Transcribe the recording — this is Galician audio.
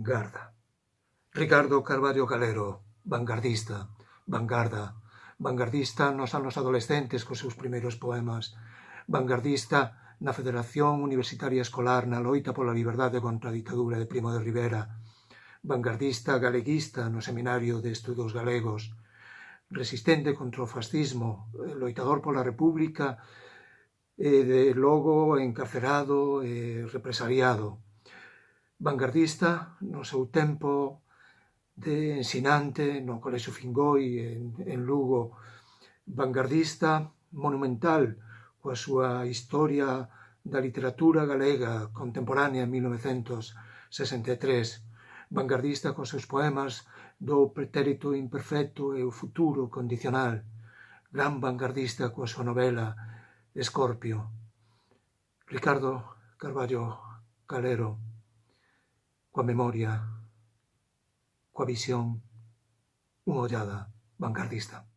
Vanguarda. Ricardo Carballo Calero, vanguardista, vanguarda, vanguardista nos anos adolescentes cos seus primeiros poemas, vanguardista na Federación Universitaria Escolar na loita pola liberdade contra a ditadura de Primo de Rivera, vanguardista galeguista no Seminario de Estudos Galegos, resistente contra o fascismo, loitador pola República, de logo encarcerado e represaliado, vanguardista no seu tempo de ensinante no Colexio Fingoi en Lugo, vanguardista monumental coa súa historia da literatura galega contemporánea en 1963, vanguardista cos seus poemas do pretérito imperfecto e o futuro condicional, gran vanguardista coa súa novela Escorpio. Ricardo Carballo Calero, coa memoria, coa visión, unha ollada vanguardista.